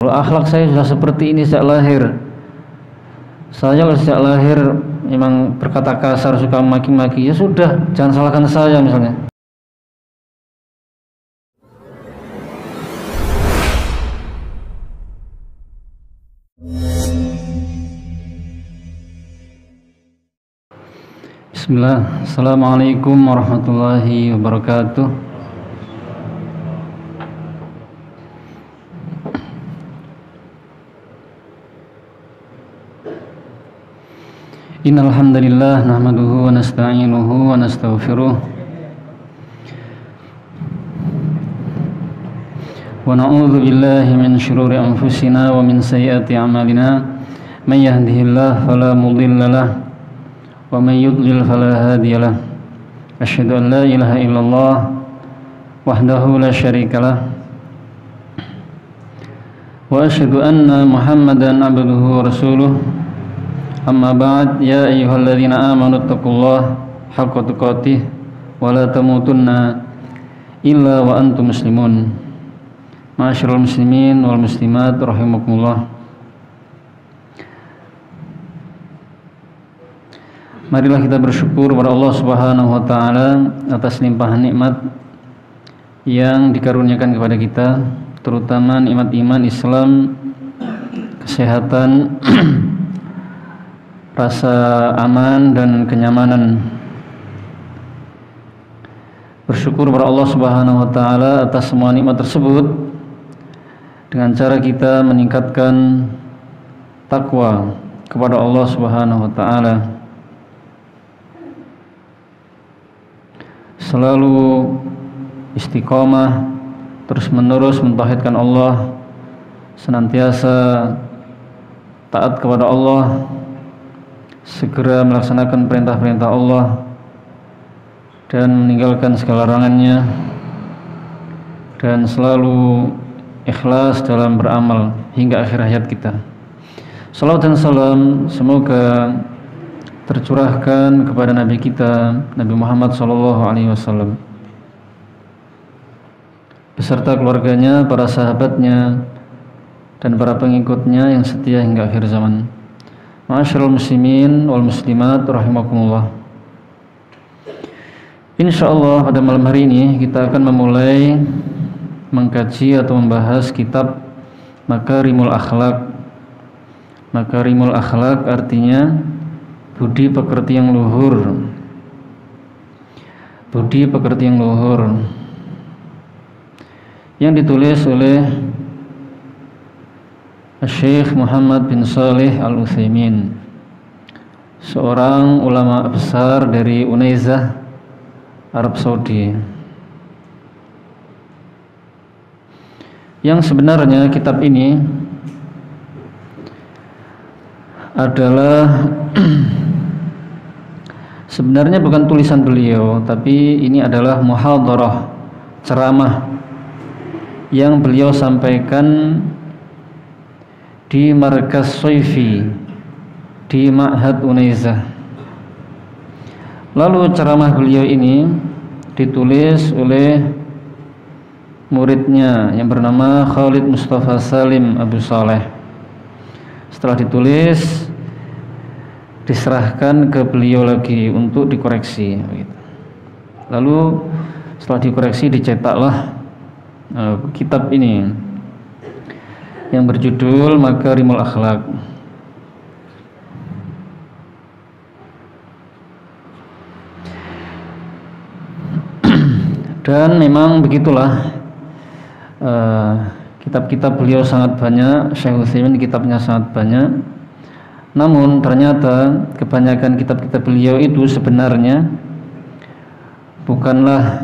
Kalau akhlak saya sudah seperti ini sejak lahir, saya sejak lahir memang berkata kasar, suka maki-maki, ya sudah, jangan salahkan saya misalnya. Bismillah. Assalamualaikum warahmatullahi wabarakatuh. Innal hamdalillah nahmaduhu wa nasta'inuhu wa nastaghfiruh wa na'udzu billahi min shururi anfusina wa min sayyiati a'malina may yahdihillahu fala mudilla lahu wa may yudlil fala hadiya lahu. Asyhadu an la ilaha illallah wahdahu la syarika lahu wa asyhadu anna Muhammadan abduhu wa rasuluh. Amma ba'd, ya ayyuhalladzina amanu taqullaha haqqa tuqatih wa la tamutunna illa wa antum muslimun. Ma'asyiral muslimin wal muslimat rahimakumullah. Marilah kita bersyukur kepada Allah Subhanahu wa taala atas limpahan nikmat yang dikaruniakan kepada kita, terutama nikmat iman, Islam, kesehatan, rasa aman dan kenyamanan. Bersyukur kepada Allah Subhanahu wa taala atas semua nikmat tersebut dengan cara kita meningkatkan takwa kepada Allah Subhanahu wa taala. Selalu istiqomah, terus-menerus mentauhidkan Allah, senantiasa taat kepada Allah, segera melaksanakan perintah-perintah Allah dan meninggalkan segala larangannya, dan selalu ikhlas dalam beramal hingga akhir hayat kita. Salawat dan salam semoga tercurahkan kepada Nabi kita, Nabi Muhammad SAW, beserta keluarganya, para sahabatnya, dan para pengikutnya yang setia hingga akhir zaman. Ma'asyiral muslimin wal muslimat rahimakumullah. Insyaallah pada malam hari ini kita akan memulai mengkaji atau membahas kitab Makarimul Akhlak. Makarimul Akhlak artinya budi pekerti yang luhur. Budi pekerti yang luhur, yang ditulis oleh Syekh Muhammad bin Shalih Al-Utsaimin, seorang ulama besar dari Unaizah, Arab Saudi. Yang sebenarnya kitab ini adalah sebenarnya bukan tulisan beliau, tapi ini adalah muhadharah, ceramah yang beliau sampaikan di Markas Soifi di Ma'had Unaizah. Lalu ceramah beliau ini ditulis oleh muridnya yang bernama Khalid Mustafa Salim Abu Saleh. Setelah ditulis, diserahkan ke beliau lagi untuk dikoreksi. Lalu setelah dikoreksi dicetaklah kitab ini yang berjudul Makarimul Akhlak. Dan memang begitulah, kitab-kitab beliau sangat banyak, Syekh Utsaimin kitabnya sangat banyak. Namun ternyata kebanyakan kitab-kitab beliau itu sebenarnya bukanlah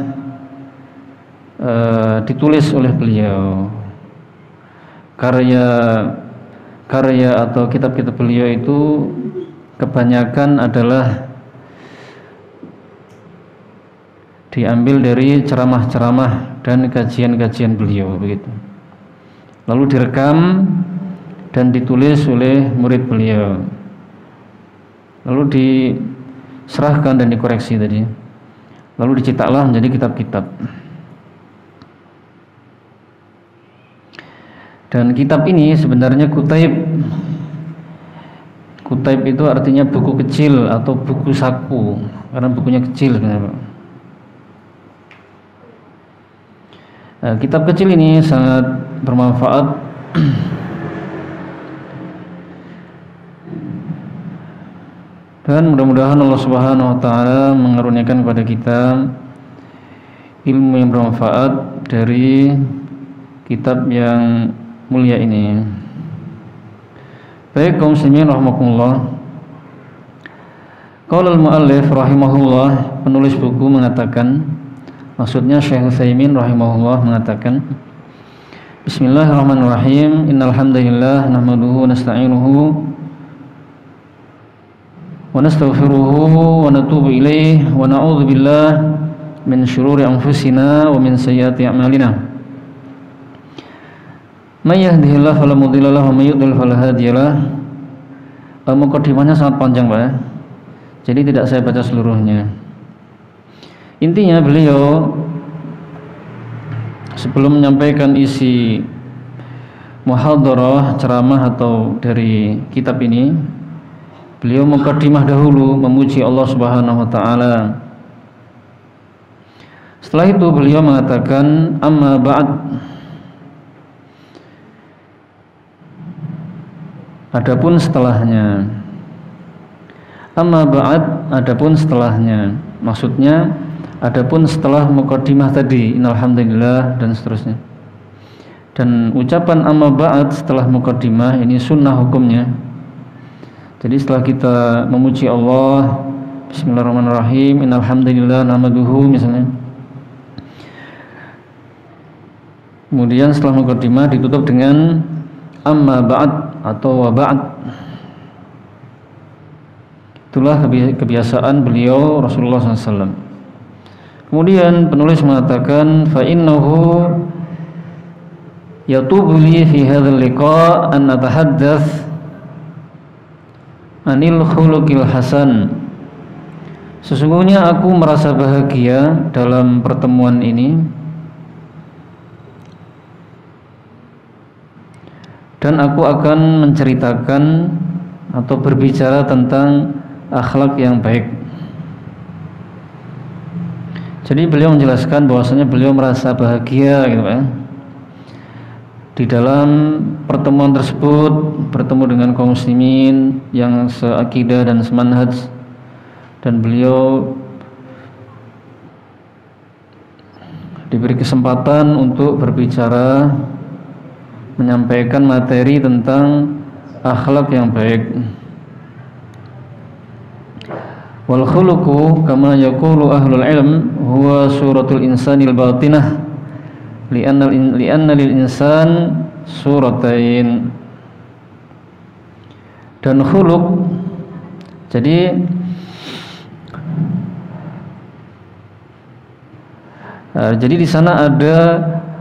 ditulis oleh beliau. Karya atau kitab-kitab beliau itu kebanyakan adalah diambil dari ceramah-ceramah dan kajian-kajian beliau, begitu. Lalu direkam dan ditulis oleh murid beliau, lalu diserahkan dan dikoreksi tadi, lalu dicetaklah menjadi kitab-kitab. Dan kitab ini sebenarnya kutaib. Kutaib itu artinya buku kecil atau buku saku, karena bukunya kecil sebenarnya. Kitab kecil ini sangat bermanfaat dan mudah-mudahan Allah Subhanahu wa taala mengaruniakan kepada kita ilmu yang bermanfaat dari kitab yang mulia ini. Baik kaum muslimin rahimakumullah. Qala al-muallif rahimahullah, penulis buku mengatakan, maksudnya Syekh Utsaimin rahimahullah mengatakan, Bismillahirrahmanirrahim. Innal hamdalillah nahmaduhu wa nasta'inuhu wa nastaghfiruhu wa natubu ilaihi wa na'udzu billahi min syururi anfusina wa min sayyiati a'malina. May yahdihillahu fala mudilla lahu wa may yudlil fala hadiyalah. Mukadimahnya sangat panjang, Pak. Jadi tidak saya baca seluruhnya. Intinya beliau sebelum menyampaikan isi muhadharah, ceramah atau dari kitab ini, beliau mukadimah dahulu memuji Allah Subhanahu wa taala. Setelah itu beliau mengatakan amma ba'd. Adapun setelahnya. Amma ba'd, adapun setelahnya. Maksudnya adapun setelah mukadimah tadi, innal hamdalillah dan seterusnya. Dan ucapan amma ba'd setelah mukadimah ini sunnah hukumnya. Jadi setelah kita memuji Allah, bismillahirrahmanirrahim, innal hamdalillah nahmaduhu misalnya. Kemudian setelah mukadimah ditutup dengan amma ba'd atau wa ba'd. Itulah kebiasaan beliau Rasulullah SAW. Kemudian penulis mengatakan fa innahu yatubu li fi hadzal liqa' an atahaddath anil khuluqil hasan. Sesungguhnya aku merasa bahagia dalam pertemuan ini dan aku akan menceritakan atau berbicara tentang akhlak yang baik. Jadi beliau menjelaskan bahwasanya beliau merasa bahagia gitu kan, di dalam pertemuan tersebut bertemu dengan kaum muslimin yang seakidah dan semanhaj, dan beliau diberi kesempatan untuk berbicara, menyampaikan materi tentang akhlak yang baik. Wal khuluqu kama yaqulu ahlul ilm huwa suratul insanil batinah li'anna lil insan suratain. Dan khuluq, jadi di sana ada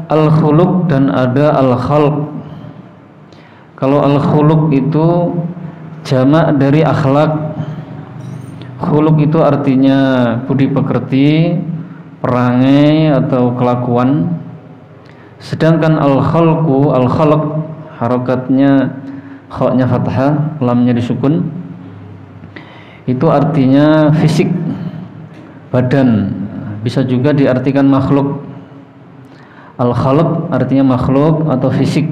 al-khuluq dan ada al-khalq. Kalau al-khuluq itu jamak dari akhlak. Khuluq itu artinya budi pekerti, perangai atau kelakuan. Sedangkan al-khalqu, al-khalq harakatnya kha-nya fathah, lamnya disukun. Itu artinya fisik, badan. Bisa juga diartikan makhluk. Al-khalq artinya makhluk atau fisik.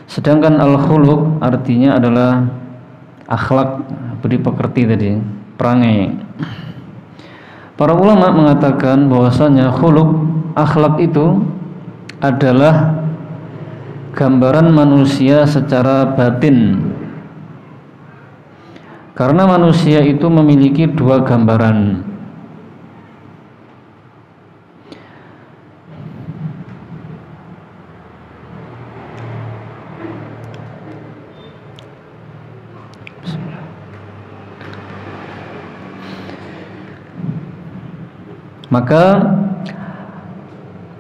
Sedangkan al-khuluq artinya adalah akhlak, budi pekerti tadi, perangai. Para ulama mengatakan bahwasanya khuluq, akhlak itu adalah gambaran manusia secara batin. Karena manusia itu memiliki dua gambaran. Maka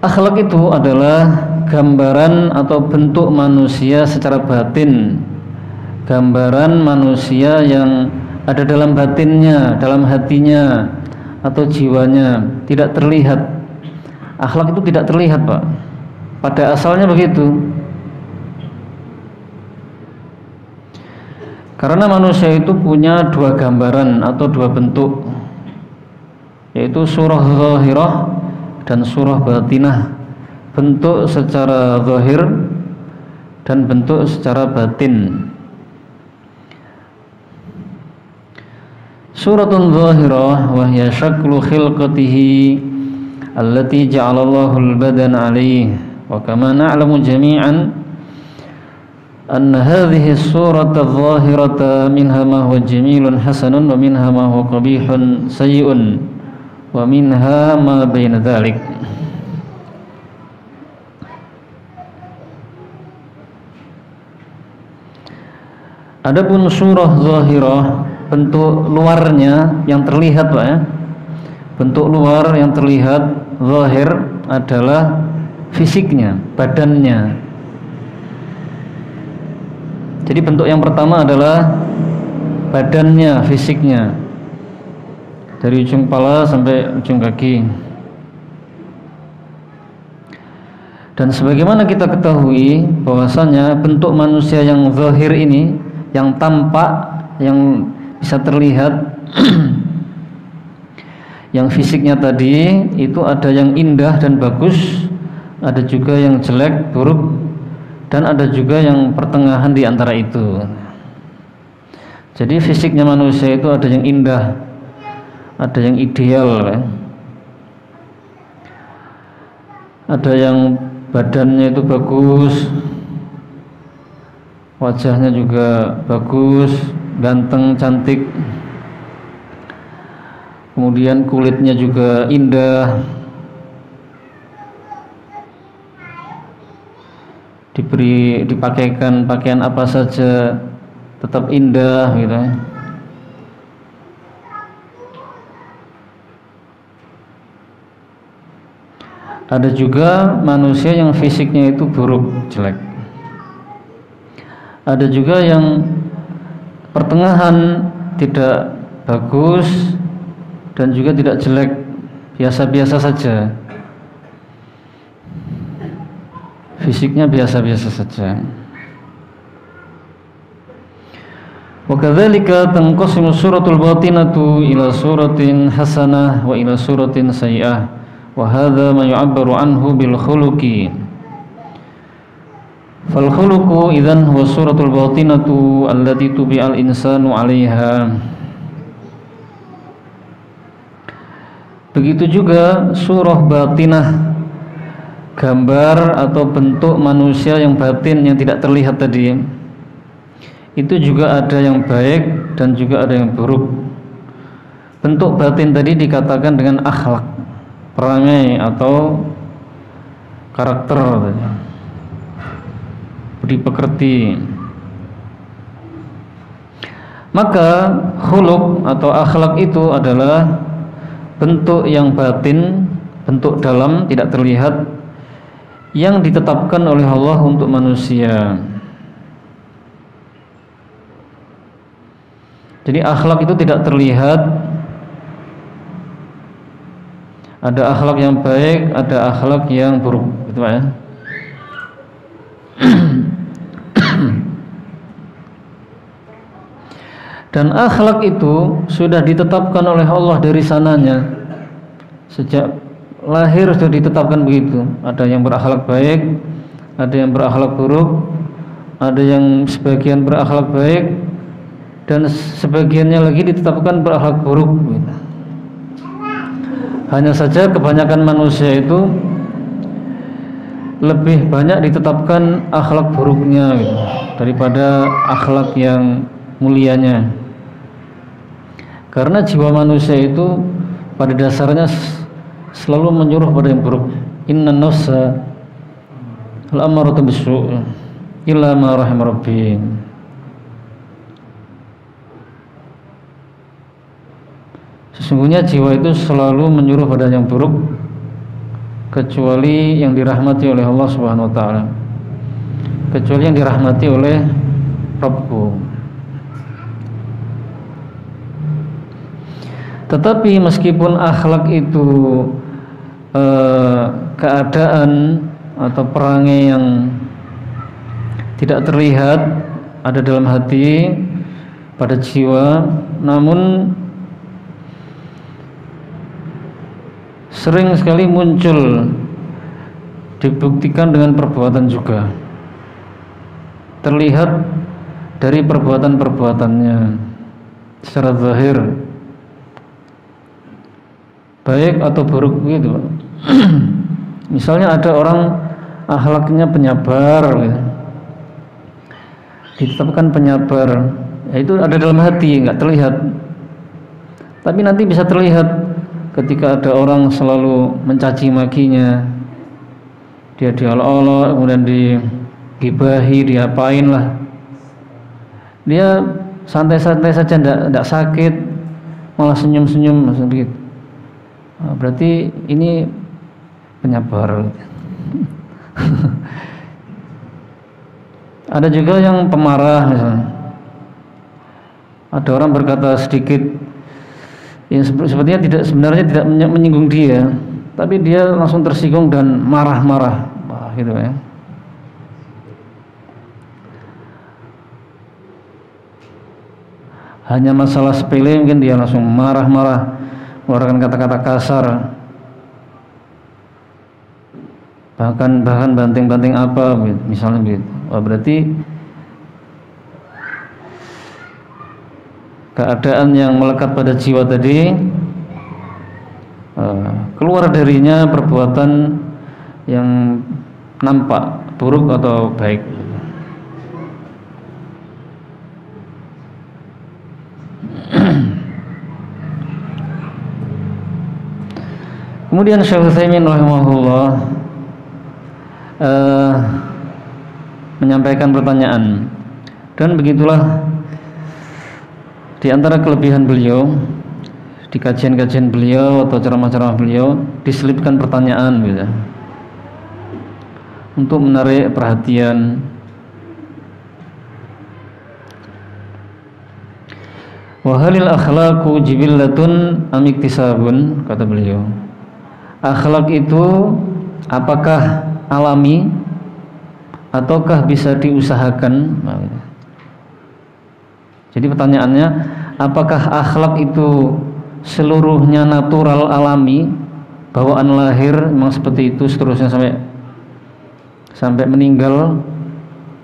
akhlak itu adalah gambaran atau bentuk manusia secara batin, gambaran manusia yang ada dalam batinnya, dalam hatinya atau jiwanya, tidak terlihat. Akhlak itu tidak terlihat, Pak. Pada asalnya begitu. Karena manusia itu punya dua gambaran atau dua bentuk, yaitu surah zahirah dan surah batinah. Bentuk secara zahir dan bentuk secara batin. Suratun zahirah wa hiya syaklu khilqatihi allati ja'alallahu al-badan 'alaihi, wa kama na'lamu jami'an anna hadhihi as-surata adh-dhahirata minha ma huwa jamilun hasanun wa minha ma huwa qabihun sayyi'un wa minha ma baina dhalik. Adapun surah zahirah, bentuk luarnya yang terlihat, Pak, ya. Bentuk luar yang terlihat zahir adalah fisiknya, badannya. Jadi bentuk yang pertama adalah badannya, fisiknya, dari ujung kepala sampai ujung kaki. Dan sebagaimana kita ketahui bahwasanya bentuk manusia yang zahir ini, yang tampak, yang bisa terlihat yang fisiknya tadi itu ada yang indah dan bagus, ada juga yang jelek, buruk, dan ada juga yang pertengahan di antara itu. Jadi fisiknya manusia itu ada yang indah, ada yang ideal, ada yang badannya itu bagus, wajahnya juga bagus, ganteng, cantik, kemudian kulitnya juga indah, dipakaikan pakaian apa saja tetap indah gitu. Ada juga manusia yang fisiknya itu buruk, jelek. Ada juga yang pertengahan, tidak bagus dan juga tidak jelek, biasa-biasa saja, fisiknya biasa-biasa saja. Wa kadzalika tanqasimu suratul batinatu ila suratin hasanah wa ila suratin sayyi'ah, wa hadza ma yu'abbaru anhu bil khuluqi. Fal khuluqu idzan huwa suratul batinatu allati tubi'al insanu 'alaiha. Begitu juga surah batinah, gambar atau bentuk manusia yang batin yang tidak terlihat tadi, itu juga ada yang baik dan juga ada yang buruk. Bentuk batin tadi dikatakan dengan akhlak, perangai atau karakter, budi pekerti. Maka khuluq atau akhlak itu adalah bentuk yang batin, bentuk dalam tidak terlihat yang ditetapkan oleh Allah untuk manusia. Jadi akhlak itu tidak terlihat. Ada akhlak yang baik, ada akhlak yang buruk, gitu Pak, ya. Dan akhlak itu sudah ditetapkan oleh Allah dari sananya. Sejak lahir sudah ditetapkan begitu. Ada yang berakhlak baik, ada yang berakhlak buruk, ada yang sebagian berakhlak baik dan sebagiannya lagi ditetapkan berakhlak buruk, gitu. Hanya saja kebanyakan manusia itu lebih banyak ditetapkan akhlak buruknya, gitu, daripada akhlak yang mulianya. Karena jiwa manusia itu pada dasarnya selalu menyuruh pada yang buruk. Inna nafsa al-ammaratu bis-su' illa ma rahima rabbi. Sesungguhnya jiwa itu selalu menyuruh pada yang buruk kecuali yang dirahmati oleh Allah Subhanahu wa taala. Kecuali yang dirahmati oleh Rabbku. Tetapi meskipun akhlak itu keadaan atau perangai yang tidak terlihat ada dalam hati, pada jiwa, namun sering sekali muncul, dibuktikan dengan perbuatan juga, terlihat dari perbuatan-perbuatannya secara zahir, baik atau buruk gitu. Misalnya ada orang akhlaknya penyabar gitu, ditetapkan penyabar, ya itu ada dalam hati, nggak terlihat, tapi nanti bisa terlihat ketika ada orang selalu mencaci makinya, dia diolok-olok, kemudian digibahi, diapain lah, dia santai-santai saja, tidak sakit, malah senyum-senyum begitu. Nah, berarti ini penyabar. Ada juga yang pemarah misalnya. Ada orang berkata sedikit yang sepertinya sebenarnya tidak menyinggung dia, tapi dia langsung tersinggung dan marah-marah, gitu ya. Hanya masalah sepele mungkin dia langsung marah-marah, mengeluarkan kata-kata kasar, bahkan banting-banting apa misalnya begitu. Wah, berarti keadaan yang melekat pada jiwa tadi, keluar darinya perbuatan yang nampak buruk atau baik. Kemudian Syekh Utsaimin rahimahullah menyampaikan pertanyaan, dan begitulah di antara kelebihan beliau di kajian-kajian beliau atau ceramah-ceramah beliau diselipkan pertanyaan gitu, untuk menarik perhatian. Wa halil akhlaqu jibillatun am iktisabun, kata beliau. Akhlak itu apakah alami ataukah bisa diusahakan? Jadi pertanyaannya, apakah akhlak itu seluruhnya natural, alami, bawaan lahir memang seperti itu seterusnya sampai meninggal,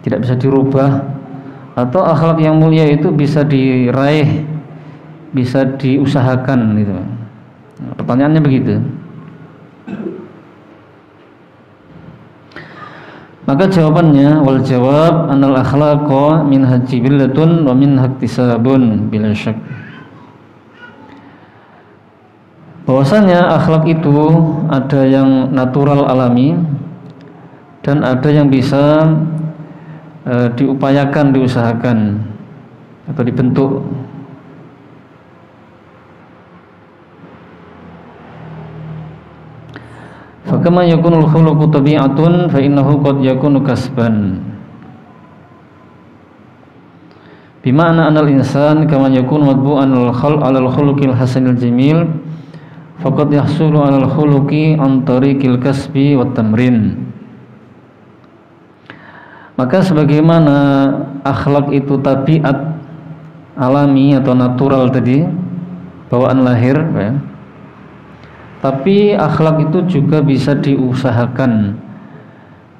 tidak bisa dirubah, atau akhlak yang mulia itu bisa diraih, bisa diusahakan gitu. Nah, pertanyaannya begitu. Maka jawabannya, wal jawab anal akhlaqa minha jibillatun wa minha iktisabun bila syak. Bahwasanya akhlak itu ada yang natural, alami, dan ada yang bisa diupayakan, diusahakan atau dibentuk. Fakama yakunul khuluqu tabi'atun fa innahu qad yakunu kasban. Bima'na anal insan kama yakun madbu'an alal khuluqil hasanil jamil faqad yahsulu alal khuluqi an tariqil kasbi wat tamrin. Maka sebagaimana akhlak itu tabiat alami atau natural tadi, bawaan lahir ya, tapi akhlak itu juga bisa diusahakan,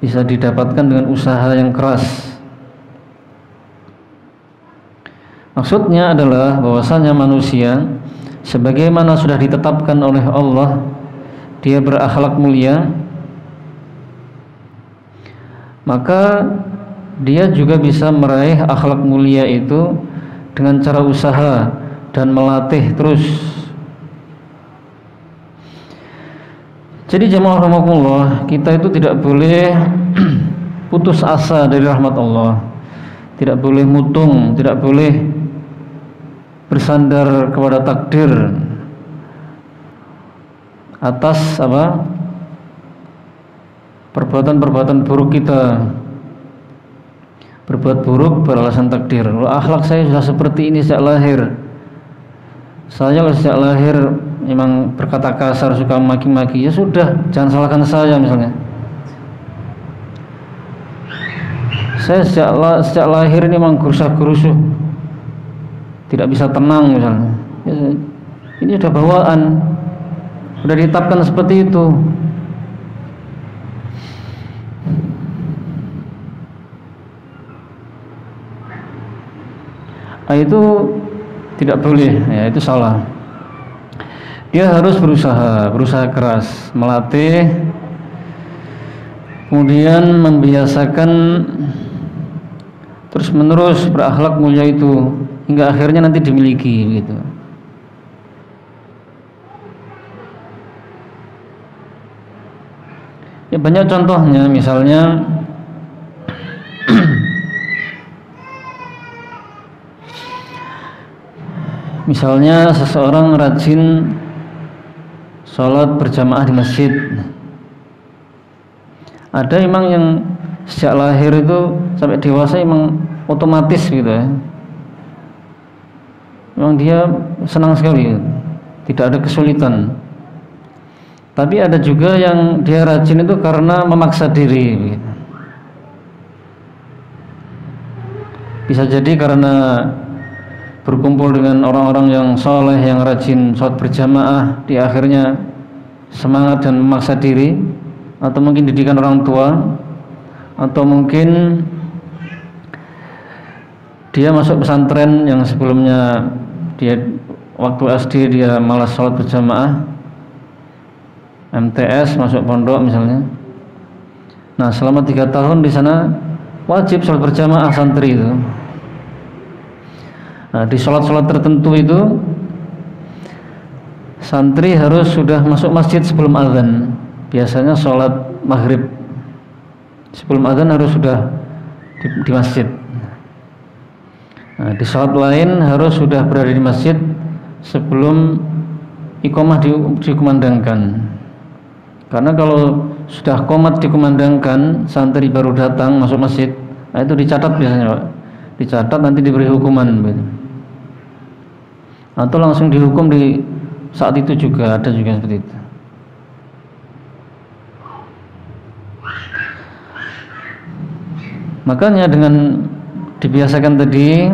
bisa didapatkan dengan usaha yang keras. Maksudnya adalah bahwasanya manusia sebagaimana sudah ditetapkan oleh Allah dia berakhlak mulia, maka dia juga bisa meraih akhlak mulia itu dengan cara usaha dan melatih terus. Jadi jemaah rahimakumullah, kita itu tidak boleh putus asa dari rahmat Allah, tidak boleh mutung, tidak boleh bersandar kepada takdir atas perbuatan-perbuatan buruk kita. Berbuat buruk beralasan takdir. Akhlak saya sudah seperti ini sejak lahir. Saya sejak lahir memang berkata kasar, suka maki-maki, ya sudah, jangan salahkan saya misalnya. Saya sejak lahir ini memang gerusa-gerusuh, tidak bisa tenang misalnya. Ya, ini sudah bawaan, sudah ditetapkan seperti itu. Itu tidak boleh, ya itu salah. Dia harus berusaha keras, melatih, kemudian membiasakan terus menerus berakhlak mulia itu hingga akhirnya nanti dimiliki gitu. Ya banyak contohnya, misalnya misalnya seseorang rajin sholat berjamaah di masjid. Ada emang yang sejak lahir itu sampai dewasa emang otomatis gitu ya. Memang dia senang sekali, tidak ada kesulitan. Tapi ada juga yang dia rajin itu karena memaksa diri gitu. Bisa jadi karena berkumpul dengan orang-orang yang soleh, yang rajin sholat berjamaah, di akhirnya semangat dan memaksa diri, atau mungkin didikan orang tua, atau mungkin dia masuk pesantren yang sebelumnya dia waktu SD dia malas sholat berjamaah, MTS masuk pondok misalnya. Nah selama 3 tahun di sana wajib sholat berjamaah santri itu. Nah, di sholat-sholat tertentu itu santri harus sudah masuk masjid sebelum azan. Biasanya sholat maghrib sebelum azan harus sudah di masjid. Nah, di sholat lain harus sudah berada di masjid sebelum iqamah dikumandangkan. Karena kalau sudah qomat dikumandangkan, santri baru datang masuk masjid, nah itu dicatat biasanya Pak. Dicatat, nanti diberi hukuman gitu. Atau langsung dihukum di saat itu juga, ada juga seperti itu. Makanya dengan dibiasakan tadi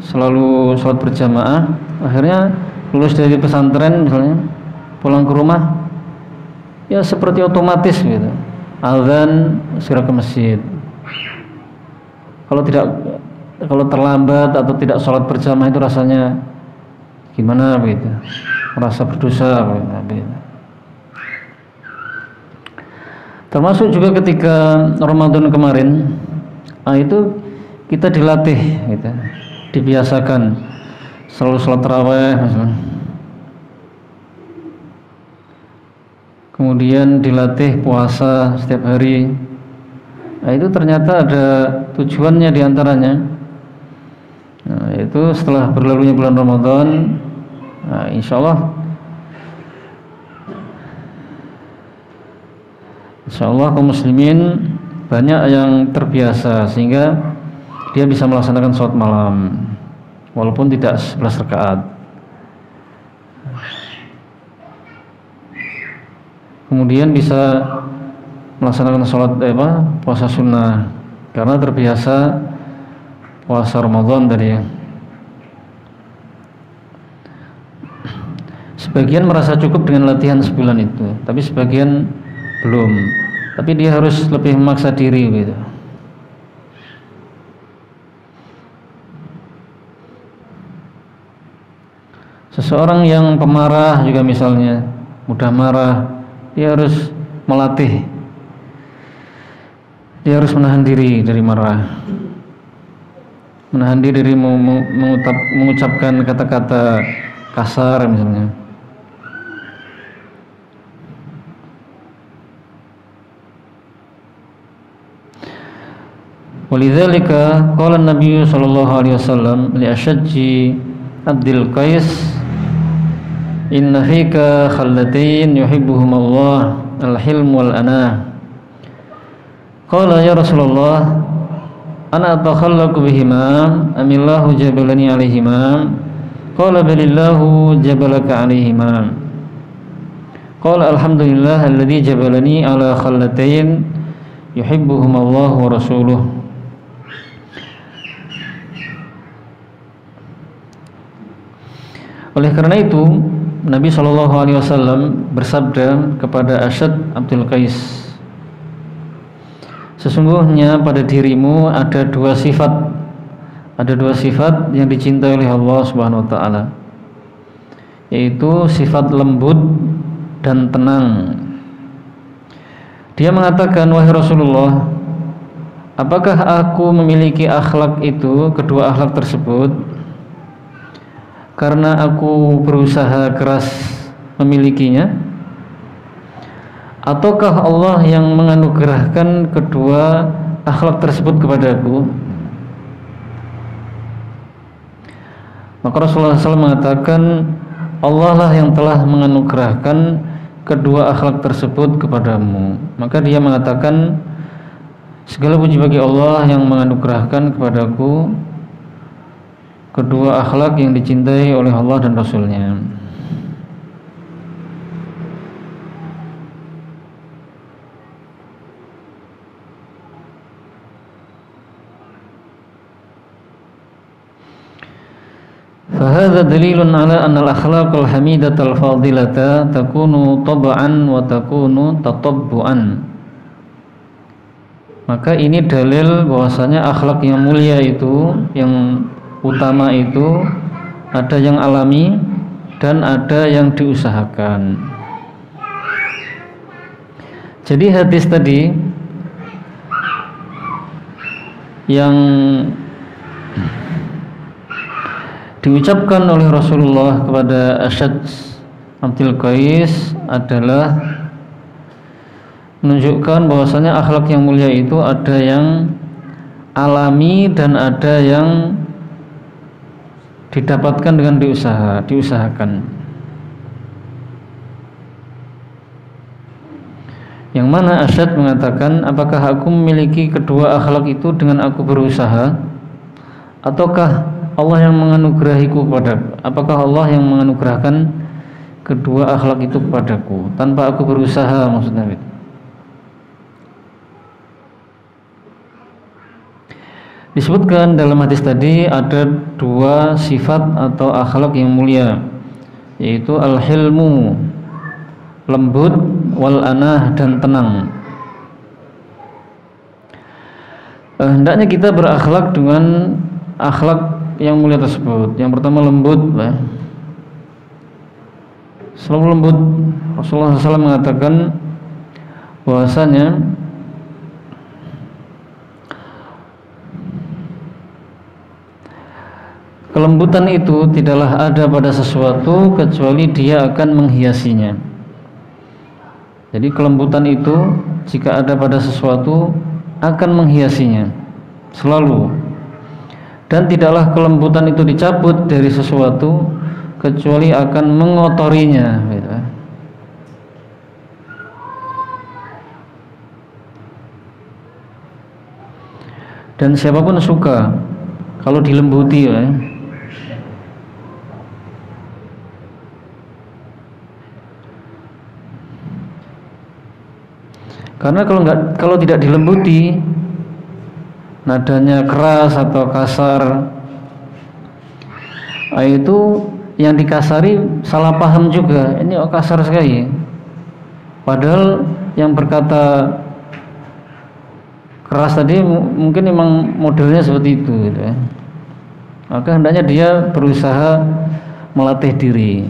selalu sholat berjamaah, akhirnya lulus dari pesantren misalnya, pulang ke rumah ya seperti otomatis gitu. Azan segera ke masjid. Kalau terlambat atau tidak sholat berjamaah itu rasanya gimana begitu, merasa berdosa begitu. Termasuk juga ketika Ramadan kemarin, itu kita dilatih gitu, dibiasakan selalu sholat tarawih misalnya. Kemudian dilatih puasa setiap hari. Nah, itu ternyata ada tujuannya diantaranya. Nah, itu setelah berlalunya bulan Ramadan, nah, insya Allah kaum muslimin banyak yang terbiasa sehingga dia bisa melaksanakan sholat malam walaupun tidak 11 rakaat. Kemudian bisa melaksanakan sholat puasa sunnah karena terbiasa puasa Ramadan tadi. Sebagian merasa cukup dengan latihan sebulan itu, tapi sebagian belum. Tapi dia harus lebih memaksa diri gitu. Seseorang yang pemarah juga misalnya, mudah marah, dia harus melatih. Dia harus menahan diri dari marah. Menahan diri dari mengucapkan kata-kata kasar misalnya. Walidzalika qala an-nabiy sallallahu alaihi wasallam li Ashajji Abdul Qais, inna fika khallatain yuhibbuhum Allah, al-hilm wal anah. Qala ya Rasulullah, ana atakhallaqu bihima amillahu jabalani alaihima? Qala balillahu jabalaka alaihima. Qala alhamdulillah alladhi jabalani ala khallatain yuhibbuhum Allah wa rasuluh. Oleh karena itu Nabi SAW bersabda kepada Asyad Abdul Qais, sesungguhnya pada dirimu ada dua sifat yang dicintai oleh Allah Subhanahu wa taala, yaitu sifat lembut dan tenang. Dia mengatakan, wahai Rasulullah, apakah aku memiliki akhlak itu, kedua akhlak tersebut, karena aku berusaha keras memilikinya, ataukah Allah yang menganugerahkan kedua akhlak tersebut kepadaku? Maka Rasulullah SAW mengatakan, Allah lah yang telah menganugerahkan kedua akhlak tersebut kepadamu. Maka dia mengatakan, segala puji bagi Allah yang menganugerahkan kepadaku kedua akhlak yang dicintai oleh Allah dan Rasulnya. فهذا دليل على أن الأخلاق الحميدة الفاضلة تكون طبعا وتكون تطبعا. Maka ini dalil bahwasanya akhlak yang mulia itu, yang utama itu, ada yang alami dan ada yang diusahakan. Jadi hadis tadi yang diucapkan oleh Rasulullah kepada Asyad Abdul Qais adalah menunjukkan bahwasanya akhlak yang mulia itu ada yang alami dan ada yang didapatkan dengan diusahakan. Yang mana Asyad mengatakan, apakah aku memiliki kedua akhlak itu dengan aku berusaha, ataukah Allah yang menganugerahiku kepadaku? Apakah Allah yang menganugerahkan kedua akhlak itu kepadaku tanpa aku berusaha, maksudnya itu. Disebutkan dalam hadis tadi ada dua sifat atau akhlak yang mulia, yaitu al-hilmu, lembut, wal anah, dan tenang. Hendaknya kita berakhlak dengan akhlak yang mulia tersebut. Yang pertama lembut, selalu lembut. Rasulullah SAW mengatakan bahwasanya kelembutan itu tidaklah ada pada sesuatu kecuali dia akan menghiasinya. Jadi kelembutan itu jika ada pada sesuatu akan menghiasinya selalu. Dan tidaklah kelembutan itu dicabut dari sesuatu kecuali akan mengotorinya, gitu. Dan siapapun suka kalau dilembuti, ya. Karena kalau tidak dilembuti, nadanya keras atau kasar, itu yang dikasari salah paham juga. Ini kasar sekali. Padahal yang berkata keras tadi mungkin memang modelnya seperti itu, gitu ya. Maka hendaknya dia berusaha melatih diri.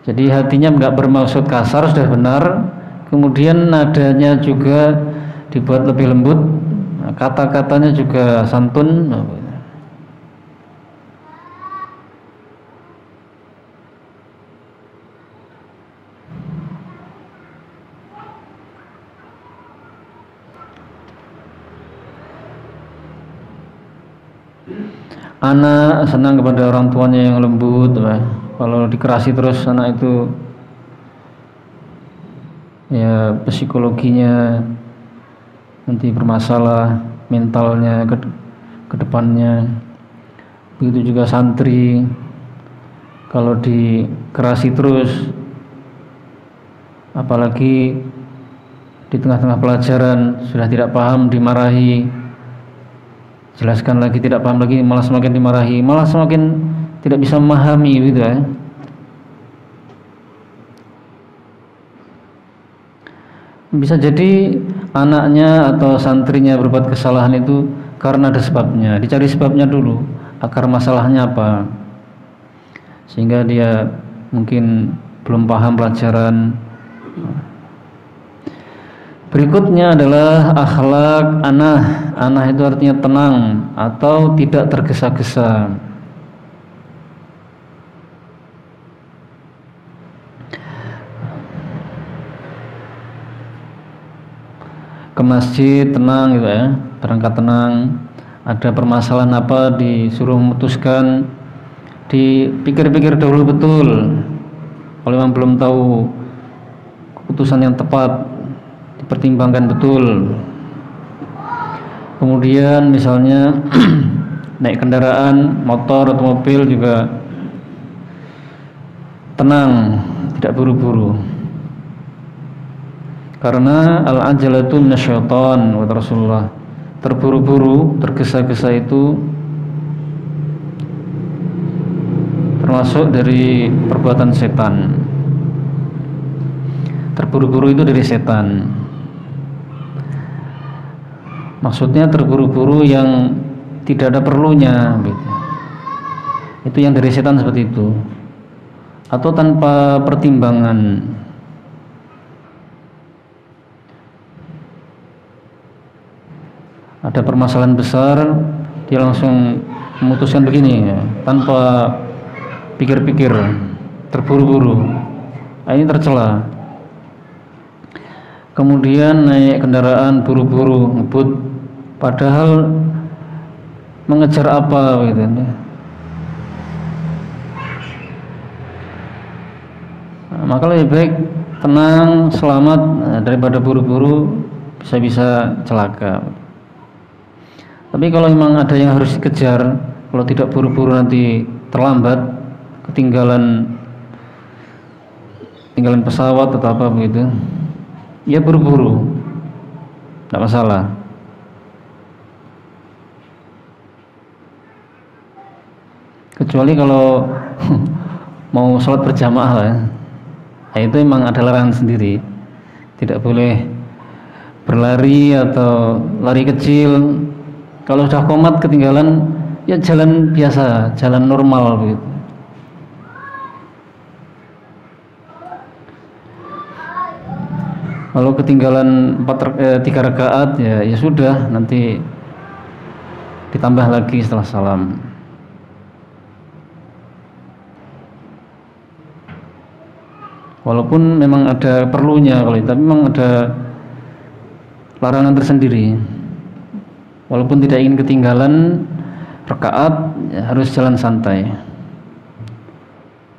Jadi hatinya nggak bermaksud kasar, sudah benar. Kemudian nadanya juga dibuat lebih lembut, kata-katanya juga santun. Anak senang kepada orang tuanya yang lembut, kalau dikerasi terus anak itu, ya psikologinya nanti bermasalah, mentalnya ke depannya. Begitu juga santri, kalau dikerasi terus, apalagi di tengah-tengah pelajaran sudah tidak paham, dimarahi, jelaskan lagi tidak paham lagi, malah semakin dimarahi, malah semakin tidak bisa memahami gitu ya. Bisa jadi anaknya atau santrinya berbuat kesalahan itu karena ada sebabnya. Dicari sebabnya dulu, akar masalahnya apa, sehingga dia mungkin belum paham pelajaran. Berikutnya adalah akhlak anah. Anah itu artinya tenang atau tidak tergesa-gesa. Ke masjid tenang gitu ya, berangkat tenang, ada permasalahan apa disuruh memutuskan, dipikir-pikir dahulu betul. Kalau memang belum tahu keputusan yang tepat, dipertimbangkan betul. Kemudian misalnya naik kendaraan motor atau mobil juga tenang, tidak buru-buru. Karena al-ajalatu minasyaiton, kata Rasulullah. Terburu-buru, tergesa-gesa itu termasuk dari perbuatan setan. Terburu-buru itu dari setan. Maksudnya terburu-buru yang tidak ada perlunya gitu. Itu yang dari setan seperti itu. Atau tanpa pertimbangan. Ada permasalahan besar, dia langsung memutuskan begini ya, tanpa pikir-pikir, terburu-buru. Nah, ini tercela. Kemudian naik kendaraan buru-buru, ngebut, padahal mengejar apa gitu. Nah, maka lebih baik tenang, selamat daripada buru-buru bisa-bisa celaka. Tapi kalau memang ada yang harus dikejar, kalau tidak buru-buru nanti terlambat, ketinggalan pesawat atau apa begitu, ya buru-buru, tidak masalah. Kecuali kalau mau sholat berjamaah lah, nah, itu memang ada larangan sendiri, tidak boleh berlari atau lari kecil. Kalau sudah qomat ketinggalan, ya jalan biasa, jalan normal begitu. Kalau ketinggalan 3 rakaat ya sudah, nanti ditambah lagi setelah salam. Walaupun memang ada perlunya kalau itu, tapi memang ada larangan tersendiri. Walaupun tidak ingin ketinggalan rakaat, ya harus jalan santai.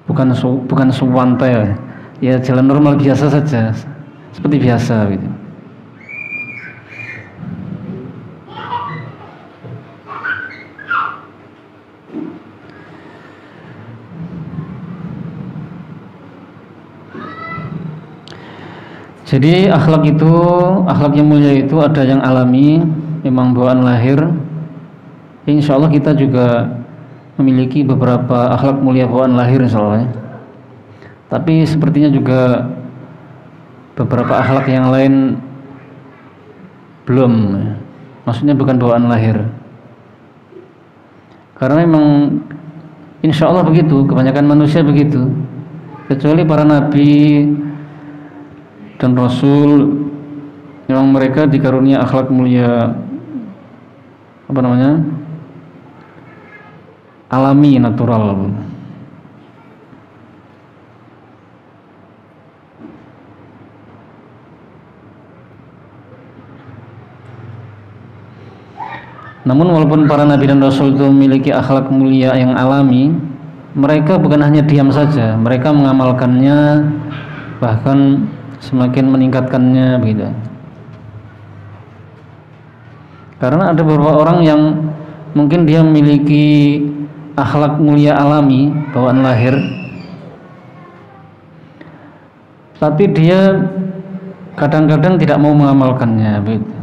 Bukan suwantai, ya jalan normal biasa saja, seperti biasa gitu. Jadi akhlak yang mulia itu ada yang alami, memang bawaan lahir. Insya Allah kita juga memiliki beberapa akhlak mulia bawaan lahir insya Allah ya. Tapi sepertinya juga beberapa akhlak yang lain belum, maksudnya bukan bawaan lahir. Karena memang insya Allah begitu, kebanyakan manusia begitu, kecuali para nabi dan rasul, memang mereka dikarunia akhlak mulia alami, natural. Namun walaupun para nabi dan rasul itu memiliki akhlak mulia yang alami, mereka bukan hanya diam saja, mereka mengamalkannya, bahkan semakin meningkatkannya begitu. Karena ada beberapa orang yang mungkin dia memiliki akhlak mulia alami, bawaan lahir, tapi dia kadang-kadang tidak mau mengamalkannya begitu.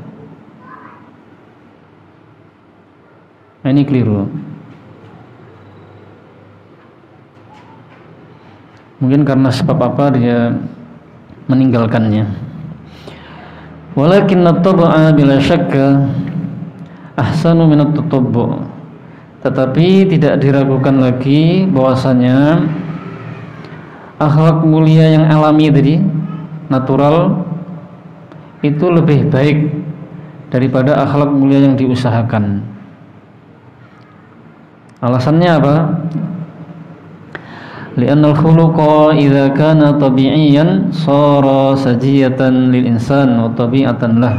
Nah, ini keliru. Mungkin karena sebab apa dia meninggalkannya. Walakin at-tab'a bila syakka ahsanu min at-tatabbu'. Tetapi tidak diragukan lagi bahwasanya akhlak mulia yang alami tadi, natural, itu lebih baik daripada akhlak mulia yang diusahakan. Alasannya apa? Li'anna al-khuluqa idza kana tabi'iyan sara sajiyatan lil insan wa tabi'atan lah.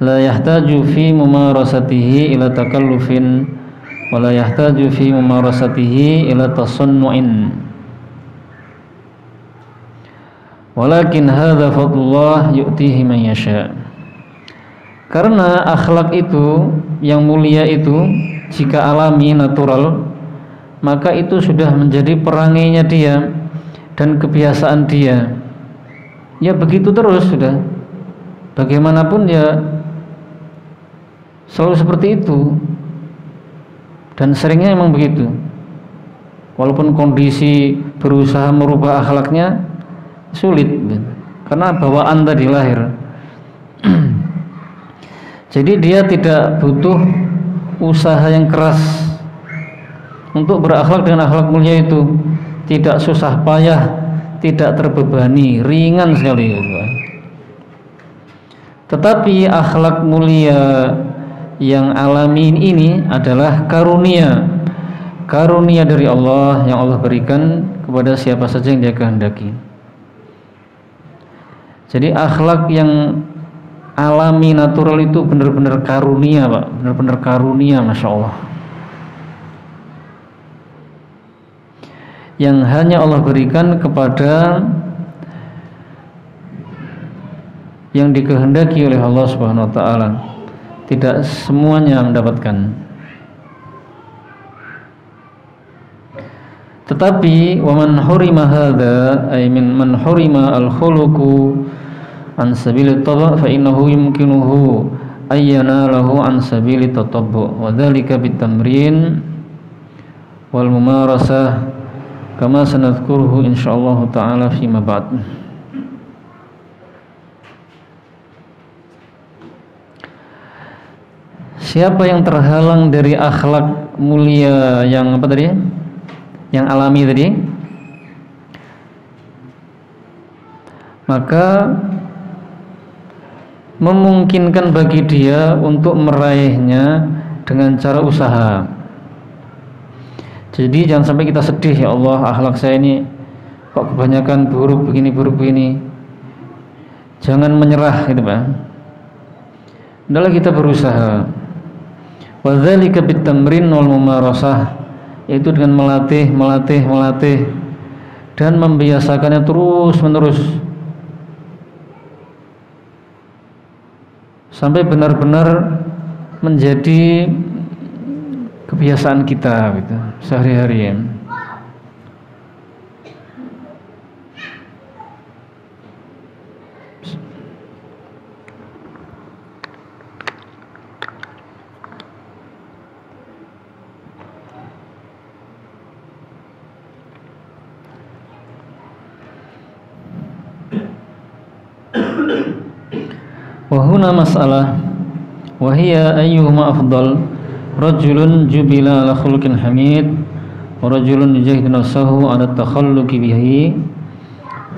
La yahtaju fi mumarasatihi ila takallufin wa la yahtaju fi mumarasatihi ila tasannu'in. Walakin hadza fadlullah yu'tihi man yasha. Karena akhlak itu yang mulia itu jika alami, natural, maka itu sudah menjadi perangainya dia dan kebiasaan dia. Ya begitu terus sudah. Bagaimanapun ya selalu seperti itu. Dan seringnya memang begitu. Walaupun kondisi berusaha merubah akhlaknya sulit, karena bawaan tadi lahir. Jadi dia tidak butuh usaha yang keras untuk berakhlak dengan akhlak mulia itu, tidak susah payah, tidak terbebani, ringan sekali. Tetapi akhlak mulia yang alami ini adalah karunia dari Allah yang Allah berikan kepada siapa saja yang Dia kehendaki. Jadi akhlak yang alami, natural itu benar-benar karunia, Pak, benar-benar karunia, Masya Allah, yang hanya Allah berikan kepada yang dikehendaki oleh Allah Subhanahu wa taala. Tidak semuanya mendapatkan. Tetapi wa man hurima hadza ay min man hurima al-khuluqu an sabili tabaq fa innahu yumkinuhu ayyana lahu an sabili tatabbu wa dzalika bitamrin wal mumarasah kama sanadhkuruhu insyaallah taala fi ma ba'd. Siapa yang terhalang dari akhlak mulia yang apa tadi? Yang alami tadi, maka memungkinkan bagi dia untuk meraihnya dengan cara usaha. Jadi jangan sampai kita sedih, ya Allah, akhlak saya ini kok kebanyakan buruk begini. Jangan menyerah, gitu Pak. Adalah kita berusaha. Wa dzalika bitamrin wal mumarasah, yaitu dengan melatih dan membiasakannya terus-menerus sampai benar-benar menjadi kebiasaan kita gitu, sehari-hari. Wahuna masalah wahia ayyuhuma afdal, rajulun jubila ala khuluqin hamid wa rajulun yujahidu nafsahu ala takhalluqi bihi,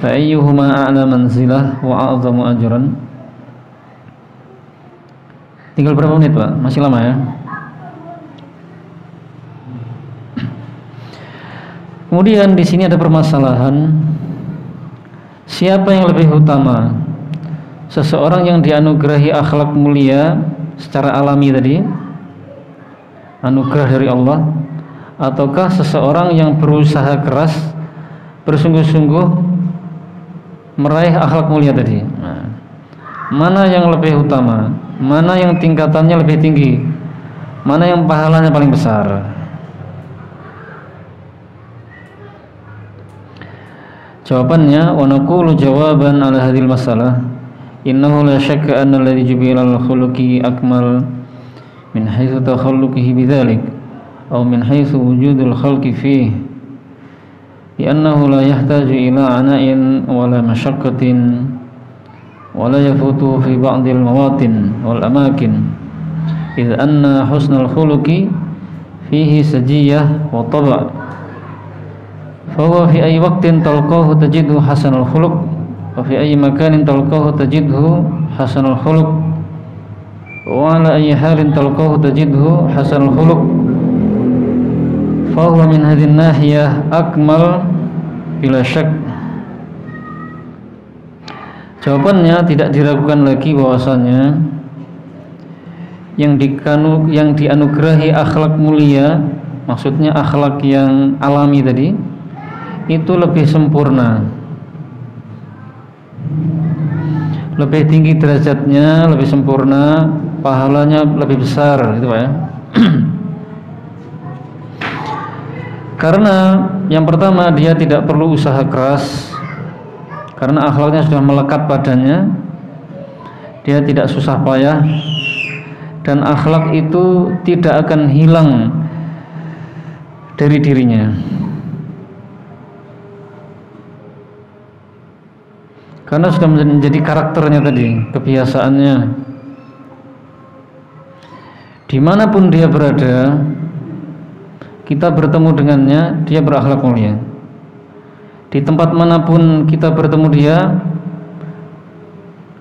fa ayyuhuma a'la manzilah wa a'zamu ajran. Tinggal berapa menit Pak? Masih lama ya. Kemudian di sini ada permasalahan, siapa yang lebih utama? Seseorang yang dianugerahi akhlak mulia secara alami tadi, anugerah dari Allah, ataukah seseorang yang berusaha keras, bersungguh-sungguh meraih akhlak mulia tadi? Nah, mana yang lebih utama? Mana yang tingkatannya lebih tinggi? Mana yang pahalanya paling besar? Jawabannya, wa naqulu jawaban ala hadhil masalah, innahu la syakka anna alladhi jubila al-khuluqi akmal min haitsu takhalluqihi bidzalik aw min haitsu wujudul khalqi fihi li'annahu la yahtaju ila ana'in wala masyaqqatin wala yafutu fi ba'dil mawatin wal amakin idh anna husnal khuluqi fihi sajiyah wa taba' fahuwa fi ayyi waqtin talqahu tajidhu hasanal khuluq wa fi ayyi makanin talqahu tajidhu hasanal khuluq wa ala ayyi halin talqahu tajidhu hasanal khuluq fahuwa min hadhihi nahiyah akmal bila syak. Jawabannya tidak diragukan lagi bahwasanya yang dianugerahi akhlak mulia, maksudnya akhlak yang alami tadi, itu lebih sempurna, lebih tinggi derajatnya, lebih sempurna, pahalanya lebih besar, gitu Pak ya. Karena yang pertama dia tidak perlu usaha keras, karena akhlaknya sudah melekat padanya, dia tidak susah payah, dan akhlak itu tidak akan hilang dari dirinya. Karena sudah menjadi karakternya tadi, kebiasaannya. Dimanapun dia berada, kita bertemu dengannya, dia berakhlak mulia. Di tempat manapun kita bertemu dia,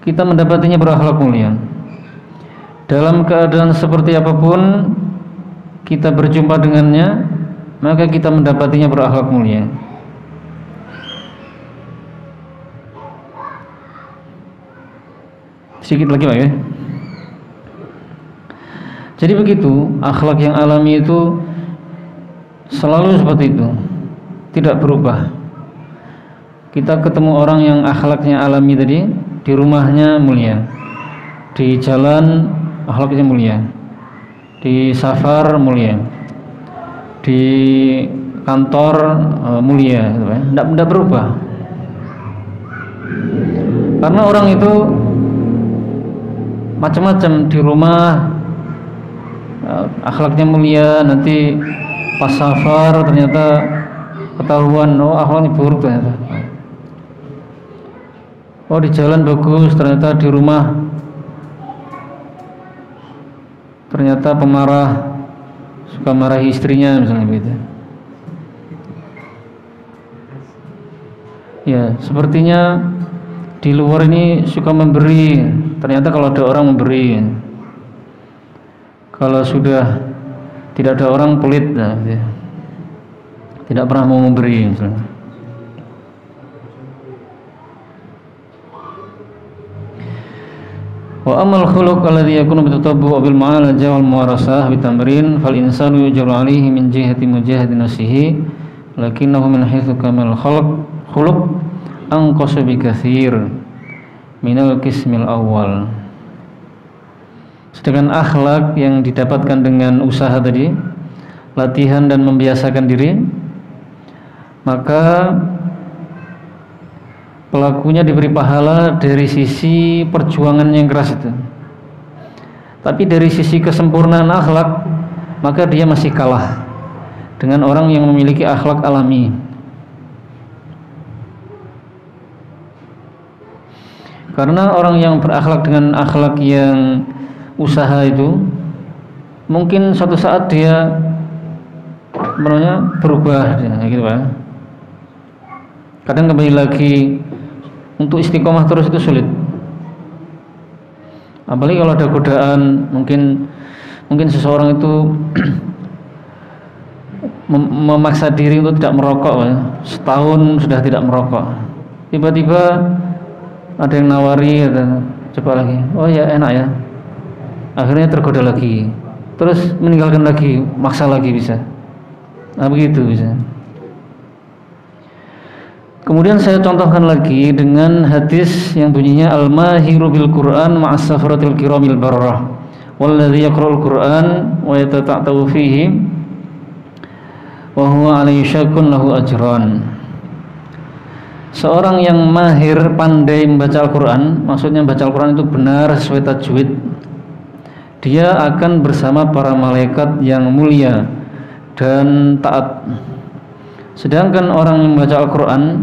kita mendapatinya berakhlak mulia. Dalam keadaan seperti apapun kita berjumpa dengannya, maka kita mendapatinya berakhlak mulia. Sedikit lagi Pak ya. Jadi begitu, akhlak yang alami itu selalu seperti itu, tidak berubah. Kita ketemu orang yang akhlaknya alami tadi, di rumahnya mulia, di jalan akhlaknya mulia, di safar mulia, di kantor mulia, tidak berubah. Karena orang itu macam-macam, di rumah akhlaknya mulia, nanti pas safar ternyata ketahuan, oh akhlaknya buruk ternyata. Oh di jalan bagus, ternyata di rumah ternyata pemarah, suka marahi istrinya misalnya begitu. Ya, sepertinya di luar ini suka memberi, ternyata kalau ada orang memberi. Kalau sudah tidak ada orang pelit, nah, gitu. Tidak pernah mau memberi misalnya. Wa amal khuluq alladhi yakunu bitatabbu' bil ma'alajah wal muwarasah bitamrin fal insanu yujaru alaihi min jihati mujahadi nafsihi lakinnahu min haitsu kamal khuluq anqasu bi katsir minal qismil awal. Sedangkan akhlak yang didapatkan dengan usaha tadi, latihan dan membiasakan diri, maka pelakunya diberi pahala dari sisi perjuangan yang keras itu. Tapi dari sisi kesempurnaan akhlak, maka dia masih kalah dengan orang yang memiliki akhlak alami. Karena orang yang berakhlak dengan akhlak yang usaha itu, mungkin suatu saat dia berubah, gitu Pak. Kadang kembali lagi, untuk istiqomah terus itu sulit. Apalagi kalau ada godaan, mungkin seseorang itu memaksa diri untuk tidak merokok, setahun sudah tidak merokok. Tiba-tiba ada yang nawari, coba lagi, oh ya enak ya. Akhirnya tergoda lagi, terus meninggalkan lagi, maksa lagi bisa. Nah begitu bisa. Kemudian saya contohkan lagi dengan hadis yang bunyinya al-mahiru bil Qur'an ma'as safaratil kiramil bararah walladzi yaqra'ul Qur'an wa yatata'u fihi wa huwa alayhi syakun lahu ajran. Seorang yang mahir, pandai membaca Al-Qur'an, maksudnya membaca Al-Qur'an itu benar sesuai tajwid, dia akan bersama para malaikat yang mulia dan taat. Sedangkan orang yang membaca Al-Quran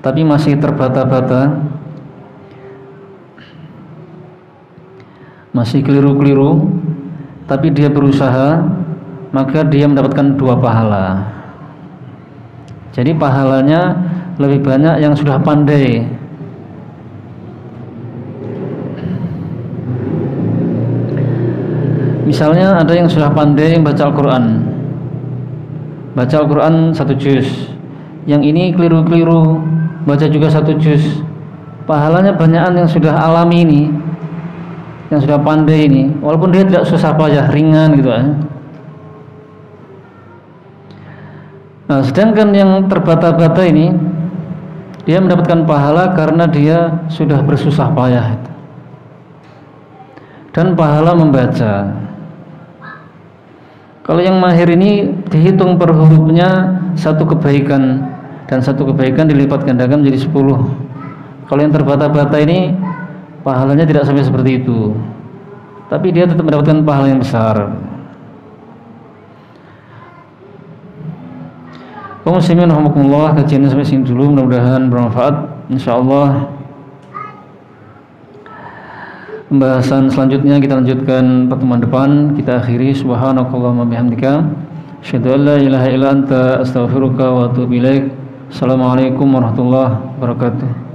tapi masih terbata-bata, masih keliru-keliru, tapi dia berusaha, maka dia mendapatkan 2 pahala. Jadi pahalanya lebih banyak yang sudah pandai. Misalnya ada yang sudah pandai baca Al-Quran 1 juz, yang ini keliru-keliru baca juga 1 juz, pahalanya banyakan yang sudah alami ini, yang sudah pandai ini, walaupun dia tidak susah payah, ringan gitu kan. Nah, sedangkan yang terbata-bata ini dia mendapatkan pahala karena dia sudah bersusah payah dan pahala membaca. Kalau yang mahir ini dihitung per hurufnya 1 kebaikan, dan 1 kebaikan dilipat gandakan menjadi 10. Kalau yang terbata-bata ini pahalanya tidak sampai seperti itu, tapi dia tetap mendapatkan pahala yang besar. Kaum muslimin rahimakumullah, kajian sampai sini dulu, mudah-mudahan bermanfaat insyaallah. Pembahasan selanjutnya kita lanjutkan pertemuan depan. Kita akhiri subhanakallahumma bihamdika asyhadu an la ilaha illa anta astaghfiruka wa atubu ilaik. Assalamualaikum warahmatullahi wabarakatuh.